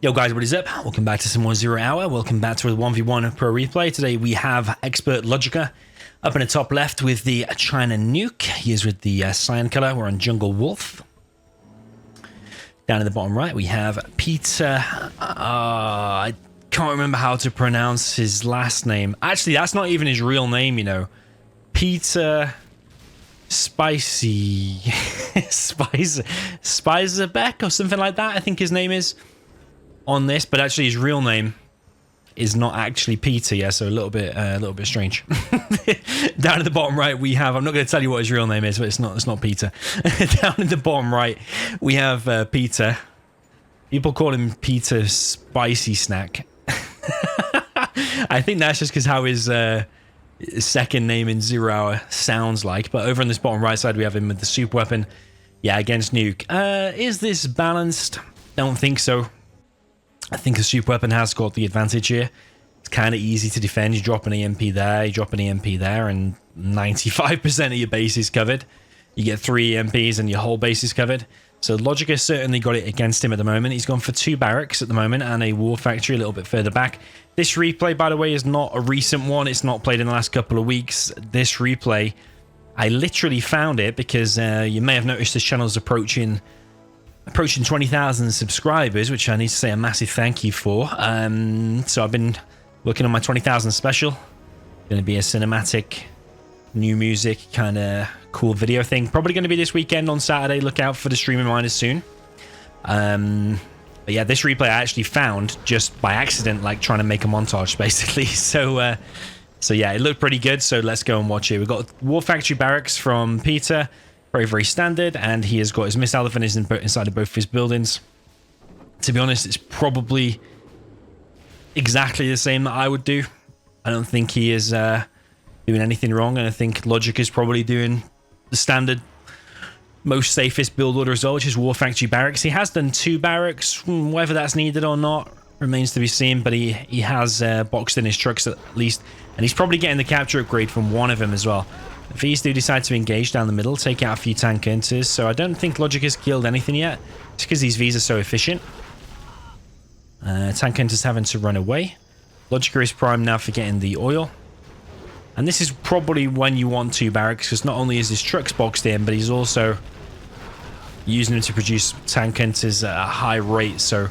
Yo guys, what is up? Welcome back to some more Zero Hour. Welcome back to a 1v1 pro replay. Today we have expert Logica up in the top left with the China Nuke. He is with the cyan color. We're on Jungle Wolf. Down in the bottom right we have Peter. I can't remember how to pronounce his last name. Actually, that's not even his real name, you know. Peter Spicy Spicerbeck or something like that, I think his name is on this, but actually his real name is not actually Peter, yeah, so a little bit strange. Down at the bottom right we have, I'm not going to tell you what his real name is, but it's not Peter. Down in the bottom right we have Peter. People call him Peter Spicy Snack. I think that's just because how his second name in Zero Hour sounds like. But over on this bottom right side we have him with the Superweapon, yeah, against Nuke. Is this balanced? Don't think so. I think the Superweapon has got the advantage here. It's kind of easy to defend. You drop an EMP there, you drop an EMP there, and 95% of your base is covered. You get 3 EMPs and your whole base is covered. So Logica certainly got it against him at the moment. He's gone for 2 barracks at the moment and a war factory a little bit further back. This replay, by the way, is not a recent one. It's not played in the last couple of weeks. This replay, I literally found it because you may have noticed this channel is approaching 20,000 subscribers, which I need to say a massive thank you for. So I've been working on my 20,000 special. Going to be a cinematic, new music, kind of cool video thing. Probably going to be this weekend on Saturday. Look out for the stream reminders soon. But yeah, this replay I actually found just by accident, like trying to make a montage, basically. So yeah, it looked pretty good. So let's go and watch it. We've got War Factory Barracks from Peter. Very, very standard, and he has got his missile defenders inside of both of his buildings. To be honest, it's probably exactly the same that I would do. I don't think he is doing anything wrong, and I think Logic is probably doing the standard, most safest build order as well, which is War Factory Barracks. He has done 2 barracks, whether that's needed or not remains to be seen, but he has boxed in his trucks at least, and he's probably getting the capture upgrade from one of them as well. Vs do decide to engage down the middle, take out a few tank hunters, so I don't think Logic has killed anything yet, just because these Vs are so efficient. Tank hunters having to run away. Logica is primed now for getting the oil. And this is probably when you want 2 barracks, because not only is his trucks boxed in, but he's also using them to produce tank hunters at a high rate, so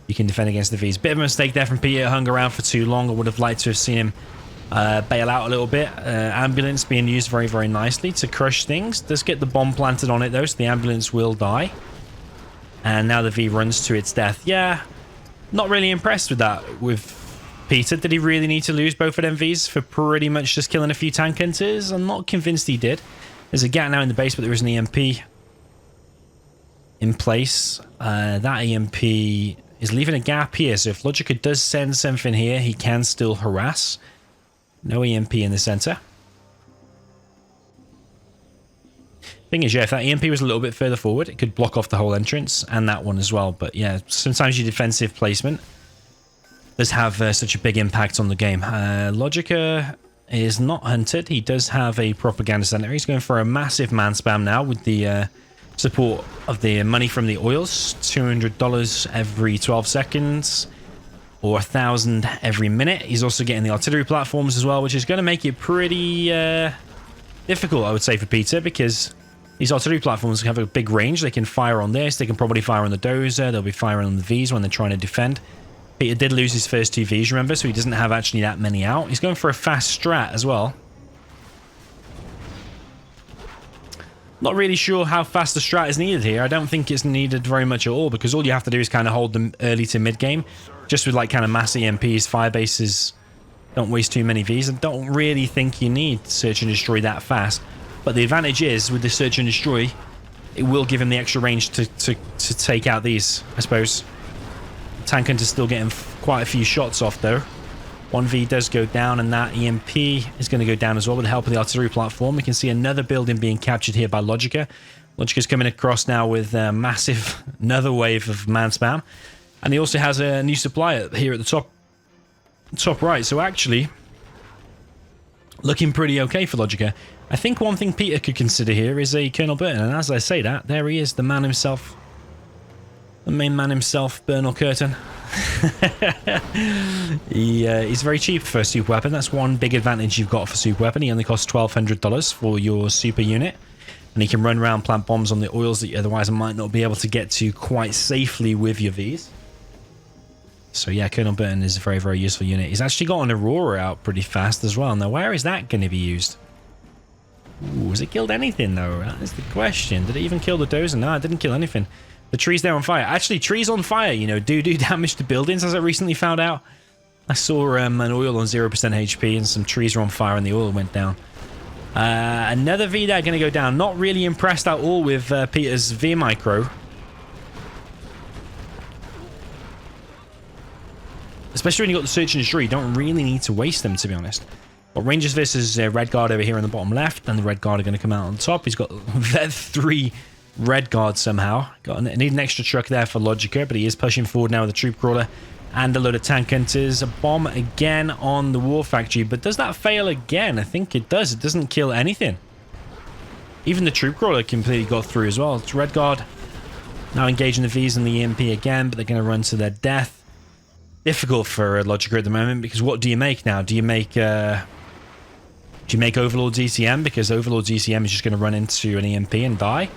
you can defend against the Vs. Bit of a mistake there from Peter, hung around for too long. I would have liked to have seen him bail out a little bit. Ambulance being used very, very nicely to crush things. Does get the bomb planted on it though, so the ambulance will die. And now the V runs to its death. Yeah, not really impressed with that with Peter. Did he really need to lose both of them Vs for pretty much just killing a few tank hunters? I'm not convinced he did. There's a gap now in the base, but there is an EMP in place. That EMP is leaving a gap here, so if Logica does send something here, he can still harass. No EMP in the center. Thing is, yeah, if that EMP was a little bit further forward, it could block off the whole entrance and that one as well. But yeah, sometimes your defensive placement does have such a big impact on the game. Logica is not hunted. He does have a propaganda center. He's going for a massive man spam now with the support of the money from the oils. $200 every 12 seconds. Or 1,000 every minute. He's also getting the artillery platforms as well, which is going to make it pretty difficult, I would say, for Peter, because these artillery platforms have a big range. They can fire on this. They can probably fire on the dozer. They'll be firing on the Vs when they're trying to defend. Peter did lose his first 2 Vs, remember, so he doesn't have actually that many out. He's going for a fast strat as well. Not really sure how fast the strat is needed here. I don't think it's needed very much at all, because all you have to do is kind of hold them early to mid game. Just with like kind of mass EMPs, fire bases, don't waste too many Vs. I don't really think you need search and destroy that fast. But the advantage is with the search and destroy, it will give him the extra range to take out these, I suppose. Tank hunter's still getting quite a few shots off though. 1 V does go down, and that EMP is going to go down as well with the help of the artillery platform. We can see another building being captured here by Logica. Logica's coming across now with a massive, another wave of man spam. And he also has a new supply here at the top right. So actually, looking pretty okay for Logica. I think one thing Peter could consider here is a Colonel Burton. And as I say that, there he is, the man himself. The main man himself, Bernal Curtin. He's very cheap for a super weapon. That's one big advantage you've got for super weapon. He only costs $1,200 for your super unit. And he can run around, plant bombs on the oils that you otherwise might not be able to get to quite safely with your Vs. So yeah, Colonel Burton is a very, very useful unit. He's actually got an Aurora out pretty fast as well. Now, where is that going to be used? Ooh, has it killed anything, though? That is the question. Did it even kill the Dozer? No, it didn't kill anything. The trees there on fire. Actually, trees on fire, you know, do damage to buildings, as I recently found out. I saw an oil on 0% HP and some trees were on fire and the oil went down. Another V there going to go down. Not really impressed at all with Peter's V Micro. Especially when you got the Search and Destroy, you don't really need to waste them, to be honest. But Rangers versus Red Guard over here on the bottom left, and the Red Guard are going to come out on top. He's got 3 Red Guards somehow. Need an extra truck there for Logica, but he is pushing forward now with a troop crawler and a load of tank hunters. A bomb again on the war factory, but does that fail again? I think it does. It doesn't kill anything. Even the troop crawler completely got through as well. It's Red Guard now engaging the Vs and the EMP again, but they're going to run to their death. Difficult for Logica at the moment, because what do you make now? Do you make Overlord's ECM? Because Overlord's ECM is just going to run into an EMP and die.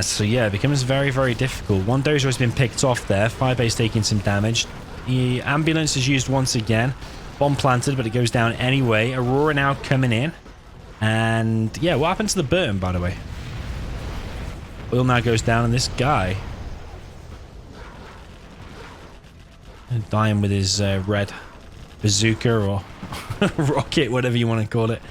So yeah, it becomes very, very difficult. One Dozer has been picked off there. Firebase taking some damage. The ambulance is used once again. Bomb planted, but it goes down anyway. Aurora now coming in. And yeah, what happened to the Burton, by the way? Oil now goes down, and this guy dying with his red bazooka or rocket, whatever you want to call it.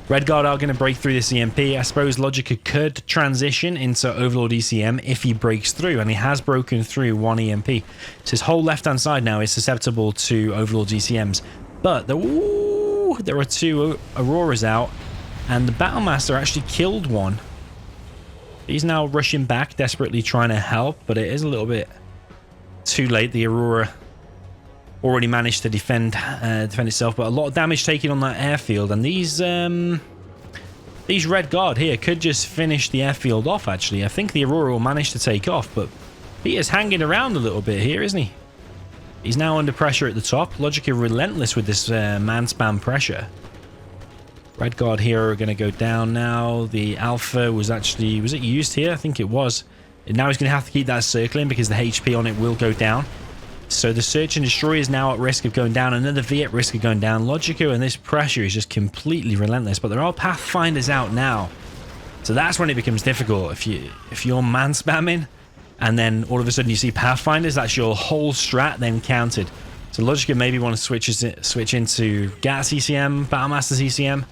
Red Guard are going to break through this EMP. I suppose Logica could transition into Overlord ECM if he breaks through, and he has broken through one EMP. So his whole left-hand side now is susceptible to Overlord's ECMs. But there are 2 Auroras out, and the Battlemaster actually killed one. He's now rushing back, desperately trying to help, but it is a little bit too late. The Aurora already managed to defend itself, but a lot of damage taken on that airfield, and these Red Guard here could just finish the airfield off. Actually, I think the Aurora will manage to take off, but Peter's hanging around a little bit here, isn't he? He's now under pressure at the top. Logica relentless with this man spam pressure. Red Guard here are going to go down now. The Alpha was it used here? I think it was. And now he's going to have to keep that circling because the HP on it will go down. So the Search and Destroy is now at risk of going down. Another V at risk of going down. Logica and this pressure is just completely relentless. But there are Pathfinders out now. So that's when it becomes difficult. If you're man spamming and then all of a sudden you see Pathfinders, that's your whole strat then counted. So Logica maybe want to switch into GAT's ECM, Battlemaster's ECM.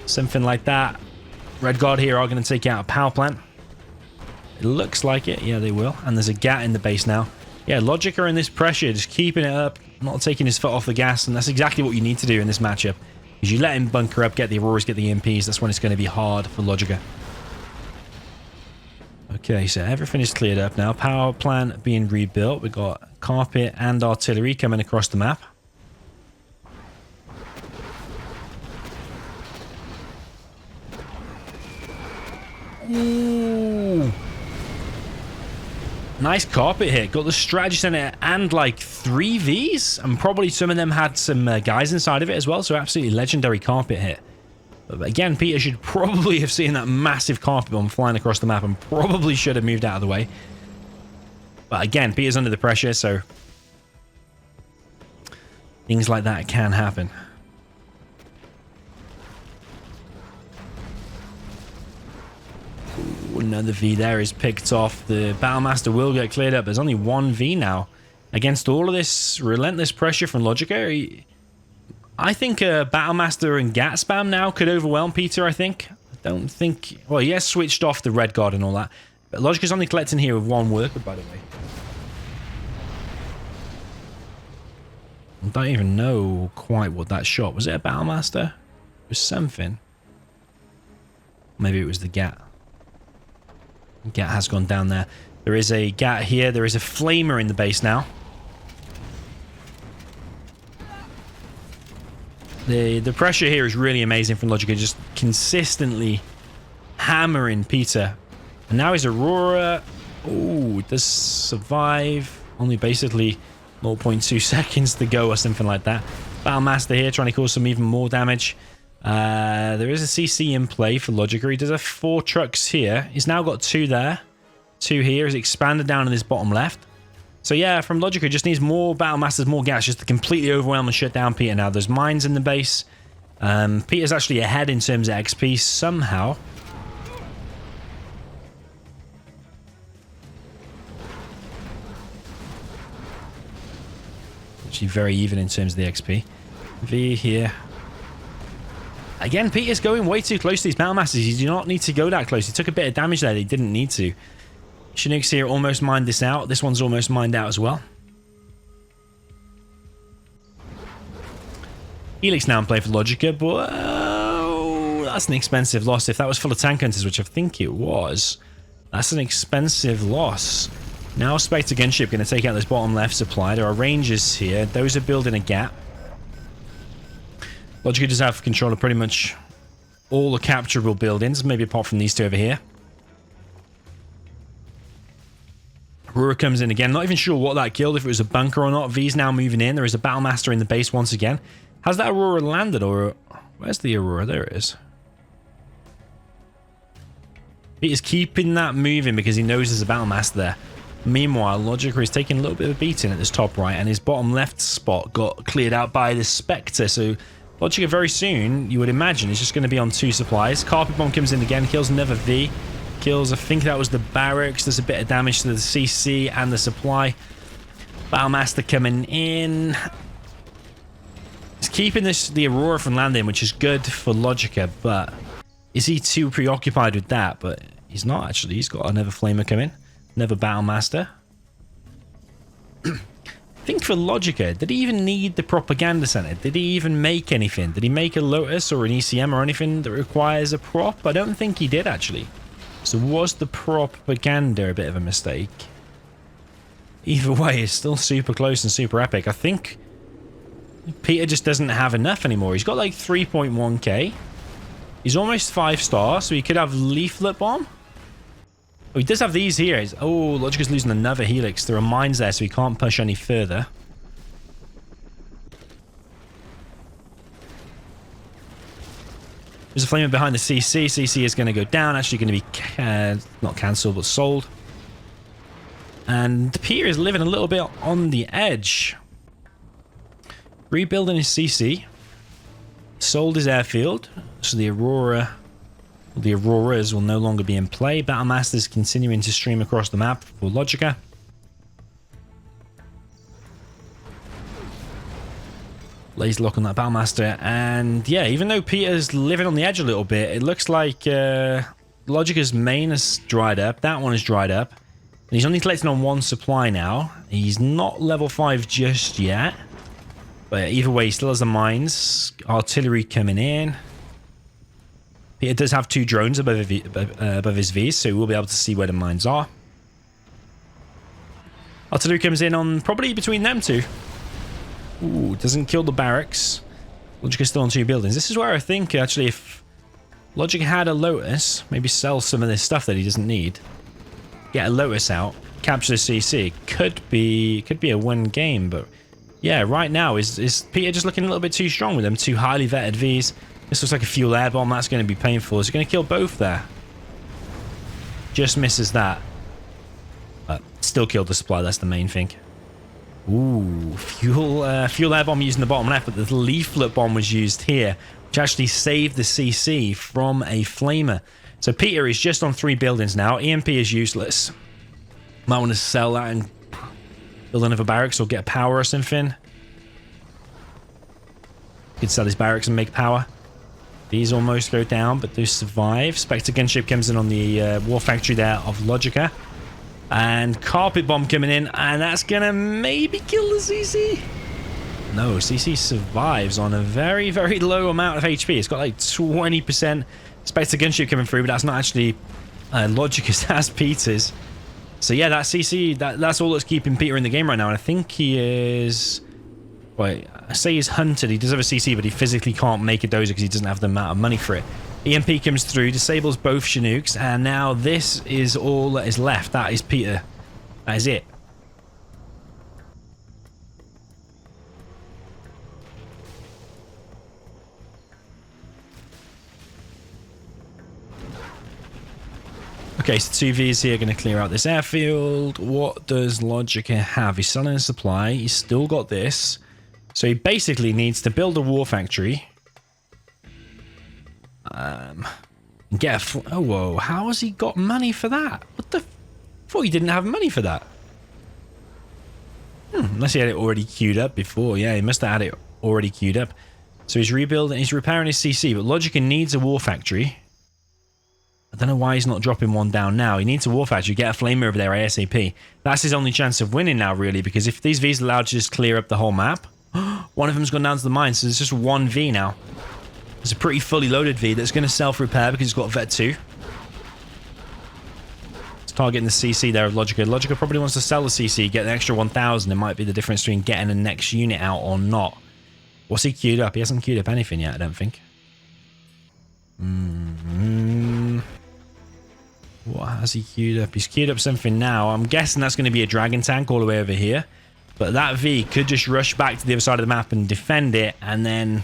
Something like that. Red Guard here are going to take out a power plant. It looks like it. Yeah, they will. And there's a GAT in the base now. Yeah, Logica in this pressure, just keeping it up, not taking his foot off the gas, and that's exactly what you need to do in this matchup. Is you let him bunker up, get the Auroras, get the EMPs, that's when it's going to be hard for Logica. Okay, so everything is cleared up now. Power plant being rebuilt. We've got carpet and artillery coming across the map. Ooh. Nice carpet hit. Got the strategy center and like 3 Vs, and probably some of them had some guys inside of it as well. So absolutely legendary carpet hit. But again, Peter should probably have seen that massive carpet bomb flying across the map and probably should have moved out of the way. But again, Peter's under the pressure, so things like that can happen. Ooh, another V there is picked off. The Battlemaster will get cleared up. There's only 1 V now. Against all of this relentless pressure from Logica, I think Battlemaster and GAT spam now could overwhelm Peter, I think. I don't think... Well, he has switched off the Red Guard and all that. But Logica's only collecting here with 1 worker, by the way. I don't even know quite what that shot. Was it a Battlemaster? It was something. Maybe it was the GAT. GAT has gone down there. There is a GAT here. There is a Flamer in the base now. The pressure here is really amazing from Logica, just consistently hammering Peter. And now his Aurora, ooh, does survive. Only basically 0.2 seconds to go or something like that. Battlemaster here trying to cause some even more damage. There is a CC in play for Logica. He does have 4 trucks here. He's now got 2 there. 2 here. He's expanded down in this bottom left. So yeah, from Logica, just needs more Battlemasters, more gas, just to completely overwhelm and shut down Peter now. There's mines in the base. Peter's actually ahead in terms of XP somehow. Actually very even in terms of the XP. V here. Again, Peter's going way too close to these Battlemasters. You do not need to go that close. He took a bit of damage there. He didn't need to. Chinook's here almost mined this out. This one's almost mined out as well. Helix now in play for Logica, but that's an expensive loss. If that was full of tank hunters, which I think it was, that's an expensive loss. Now Spectre gunship going to take out this bottom left supply. There are rangers here. Those are building a gap. Logica does have control of pretty much all the capturable buildings, maybe apart from these 2 over here. Aurora comes in again. Not even sure what that killed, if it was a bunker or not. V's now moving in. There is a Battlemaster in the base once again. Has that Aurora landed, or where's the Aurora? There it is. He is keeping that moving because he knows there's a Battlemaster there. Meanwhile, Logica is taking a little bit of a beating at this top right, and his bottom left spot got cleared out by the Spectre. So Logica very soon, you would imagine, is just going to be on 2 supplies. Carpet Bomb comes in again, kills another V. Kills, I think that was the barracks. There's a bit of damage to the CC and the supply. Battlemaster coming in. He's keeping the Aurora from landing, which is good for Logica, but is he too preoccupied with that? But he's not, actually. He's got another Flamer coming. Another Battlemaster. I think for Logica, did he even need the Propaganda Center? Did he even make anything? Did he make a Lotus or an ECM or anything that requires a prop? I don't think he did, actually. So was the propaganda a bit of a mistake? Either way, it's still super close and super epic. I think Peter just doesn't have enough anymore. He's got like 3.1k. He's almost 5-star, so he could have Leaflet Bomb. Oh, he does have these here. Oh, Logica's losing another Helix. There are mines there, so he can't push any further. There's a Flamer behind the CC. CC is going to go down. Actually going to be not cancelled, but sold. And Peter is living a little bit on the edge. Rebuilding his CC. Sold his airfield. So the Auroras will no longer be in play. Battlemaster's continuing to stream across the map for Logica. Laser lock on that Battlemaster, and yeah, even though Peter's living on the edge a little bit, it looks like Logica's main has dried up. That one has dried up. And he's only collecting on 1 supply now. He's not level 5 just yet. But either way, he still has the mines. Artillery coming in. Peter does have 2 drones above his V's, so we'll be able to see where the mines are. Artillery comes in on probably between them 2. Ooh, doesn't kill the barracks. Logica's still on 2 buildings. This is where I think, actually, if Logica had a Lotus, maybe sell some of this stuff that he doesn't need, get a Lotus out, capture the CC, could be a win game. But yeah, right now, is Peter just looking a little bit too strong with them 2 highly vetted Vs? This looks like a fuel air bomb. That's going to be painful. Is he going to kill both there? Just misses that. But still killed the supply. That's the main thing. Ooh, fuel air bomb using the bottom left, but the leaflet bomb was used here, which actually saved the CC from a flamer. So Peter is just on 3 buildings now. EMP is useless. Might want to sell that and build another barracks or get power or something. Could sell his barracks and make power. These almost go down, but do survive. Spectre gunship comes in on the war factory there of Logica. And Carpet Bomb coming in, and that's gonna maybe kill the CC. No, CC survives on a very, very low amount of HP. It's got like 20% Spectre gunship coming through, but that's not actually Logica's, that's Peter's. So yeah, that CC, that's all that's keeping Peter in the game right now. And I think he is... Wait, I say he's hunted. He does have a CC, but he physically can't make a dozer because he doesn't have the amount of money for it. EMP comes through, disables both Chinooks, and now this is all that is left. That is Peter. That is it. Okay, so 2 Vs here going to clear out this airfield. What does Logica have? He's selling a supply. He's still got this. So he basically needs to build a war factory. Get a... Oh, whoa. How has he got money for that? What the... I thought he didn't have money for that. Unless he had it already queued up before. Yeah, he must have had it already queued up. So he's rebuilding... He's repairing his CC. But Logica needs a war factory. I don't know why he's not dropping one down now. He needs a war factory. Get a flamer over there ASAP. That's his only chance of winning now, really. Because if these Vs are allowed to just clear up the whole map... One of them's gone down to the mine. So there's just 1 V now. It's a pretty fully loaded V that's going to self-repair because it's got Vet 2. It's targeting the CC there of Logica. Logica probably wants to sell the CC, get an extra 1,000. It might be the difference between getting the next unit out or not. What's he queued up? He hasn't queued up anything yet, I don't think. What has he queued up? He's queued up something now. I'm guessing that's going to be a dragon tank all the way over here. But that V could just rush back to the other side of the map and defend it, and then...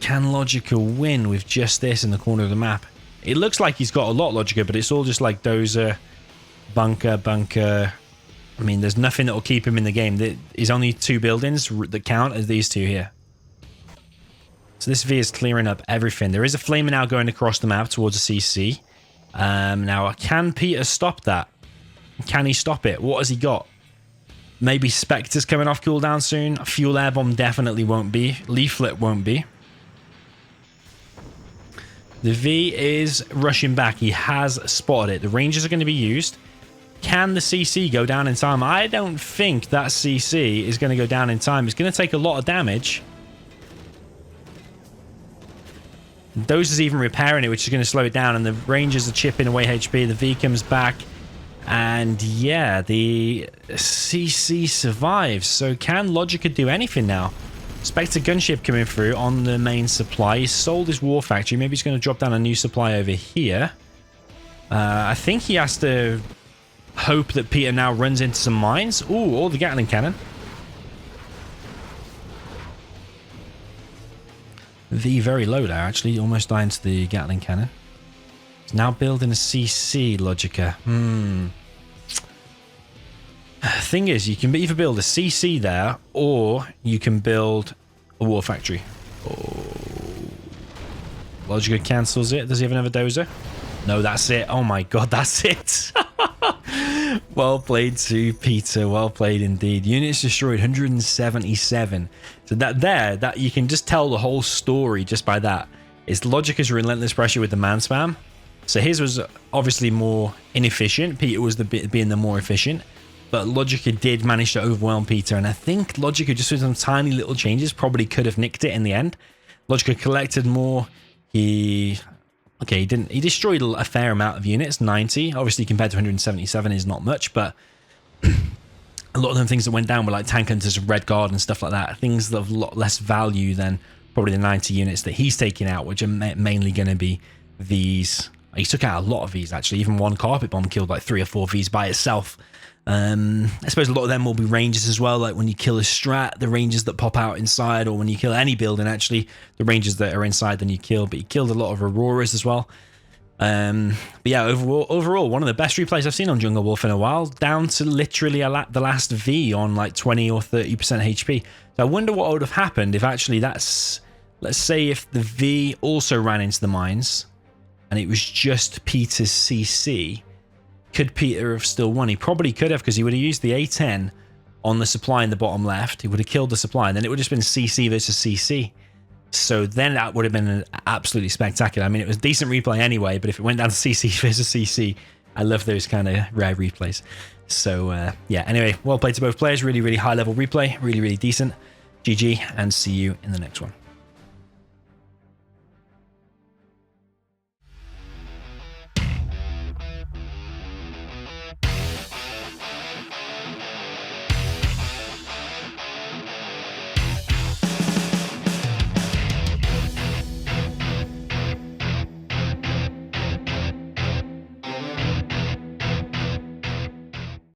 Can Logica win with just this in the corner of the map? It looks like he's got a lot, Logica, but it's all just like dozer, bunker. I mean, there's nothing that will keep him in the game. There's only 2 buildings that count as these 2 here. So this V is clearing up everything. There is a flamer now going across the map towards a CC. Now, can Peter stop that? Can he stop it? What has he got? Maybe Spectre's coming off cooldown soon. Fuel Air Bomb definitely won't be. Leaflet won't be. The V is rushing back. He has spotted it. The Rangers are going to be used. Can the CC go down in time? I don't think that CC is going to go down in time. It's going to take a lot of damage. Those is even repairing it, which is going to slow it down. And the Rangers are chipping away HP. The V comes back. And yeah, the CC survives. So can Logica do anything now? Spectre gunship coming through on the main supply. He's sold his war factory. Maybe he's going to drop down a new supply over here. I think he has to hope that Peter now runs into some mines. Ooh, or the Gatling cannon. V very low there, actually. Almost dying to the Gatling cannon. He's now building a CC, Logica. Thing is, you can either build a CC there, or you can build a war factory. Oh. Logica cancels it. Does he have another dozer? No, that's it. Oh my god, that's it. Well played to Peter. Well played indeed. Units destroyed 177. So that you can just tell the whole story just by that. It's Logica's relentless pressure with the man spam. So his was obviously more inefficient. Peter was being the more efficient. But Logica did manage to overwhelm Peter, and I think Logica, just with some tiny little changes, probably could have nicked it in the end. Logica collected more. He destroyed a fair amount of units, 90. Obviously, compared to 177 is not much, but a lot of them things that went down were like tank hunters, red guard, and stuff like that. Things that have a lot less value than probably the 90 units that he's taking out, which are mainly going to be these. He took out a lot of these, actually. Even one carpet bomb killed like 3 or 4 Vs by itself. I suppose a lot of them will be Rangers as well, like when you kill a strat, the Rangers that pop out inside, or when you kill any building, actually, the Rangers that are inside then you kill. But he killed a lot of Auroras as well. But yeah, overall, one of the best replays I've seen on Jungle Wolf in a while, down to literally the last V on like 20 or 30% HP. So I wonder what would have happened if actually let's say if the V also ran into the mines, and it was just Peter's CC. Could Peter have still won? He probably could have, because he would have used the A10 on the supply in the bottom left. He would have killed the supply, and then it would have just been CC versus CC. So then that would have been absolutely spectacular. I mean, it was a decent replay anyway, but if it went down to CC versus CC, I love those kind of rare replays. So yeah, anyway, well played to both players. Really, really high level replay. Really, really decent. GG, and see you in the next one.